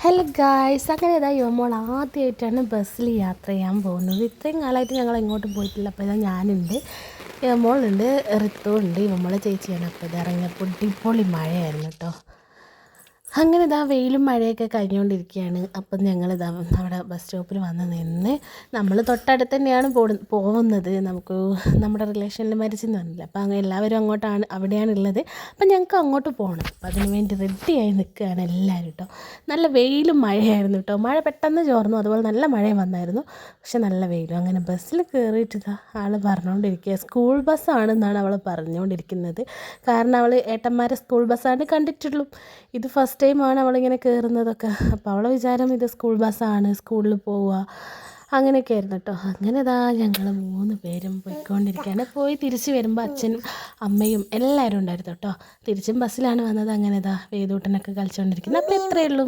Hello guys, അങ്ങനെ ഇതാ യുവമോൾ ആദ്യമായിട്ടാണ് ബസ്സിൽ യാത്ര ചെയ്യാൻ പോകുന്നത്. ഇത്രയും കാലമായിട്ട് ഞങ്ങൾ എങ്ങോട്ടും പോയിട്ടില്ല. അപ്പോൾ ഇതാ ഞാനുണ്ട്, യുവമോളുണ്ട്, ഋതു ഉണ്ട്, യുവമോളെ ചേച്ചിയാണ്. അപ്പോൾ ഇത് ഇറങ്ങിയപ്പോൾ പൊളി മഴയായിരുന്നു കേട്ടോ. അങ്ങനെ ഇതാ വെയിലും മഴയൊക്കെ കഴിഞ്ഞുകൊണ്ടിരിക്കുകയാണ്. അപ്പം ഞങ്ങളിതാ അവിടെ ബസ് സ്റ്റോപ്പിൽ വന്ന് നിന്ന്, നമ്മൾ തൊട്ടടുത്ത് തന്നെയാണ് പോകുന്നത്. നമുക്ക് നമ്മുടെ റിലേഷനിൽ മരിച്ചെന്ന് പറഞ്ഞില്ല, അപ്പോൾ അങ്ങനെ എല്ലാവരും അവിടെയാണ് ഉള്ളത്. അപ്പം ഞങ്ങൾക്ക് അങ്ങോട്ട് പോകണം. അപ്പം അതിന് വേണ്ടി റെഡിയായി നിൽക്കുകയാണ് എല്ലാവരും കേട്ടോ. നല്ല വെയിലും മഴയായിരുന്നു കേട്ടോ. മഴ പെട്ടെന്ന് ചോർന്നു, അതുപോലെ നല്ല മഴയും വന്നായിരുന്നു, പക്ഷെ നല്ല വെയിലും. അങ്ങനെ ബസ്സിൽ കയറിയിട്ട് ഇതാ ആൾ പറഞ്ഞുകൊണ്ടിരിക്കുക, സ്കൂൾ ബസ്സാണെന്നാണ് അവൾ പറഞ്ഞുകൊണ്ടിരിക്കുന്നത്. കാരണം അവൾ ഏട്ടന്മാരെ സ്കൂൾ ബസ്സാണ് കണ്ടിട്ടുള്ളൂ. ഇത് ഫസ്റ്റ് ടൈമാണ് അവളിങ്ങനെ കയറുന്നതൊക്കെ. അപ്പോൾ അവളെ വിചാരം ഇത് സ്കൂൾ ബസ്സാണ്, സ്കൂളിൽ പോവുക അങ്ങനെയൊക്കെ ആയിരുന്നു കേട്ടോ. അങ്ങനെ ഇതാ ഞങ്ങൾ 3 പേരും പോയിക്കൊണ്ടിരിക്കുകയാണ്. പോയി തിരിച്ച് വരുമ്പോൾ അച്ഛനും അമ്മയും എല്ലാവരും ഉണ്ടായിരുന്നു കേട്ടോ. തിരിച്ചും ബസ്സിലാണ് വന്നത്. അങ്ങനെ ഇതാ വേദൂട്ടനൊക്കെ കളിച്ചുകൊണ്ടിരിക്കുന്നത്. അപ്പോൾ ഇത്രയേ ഉള്ളൂ.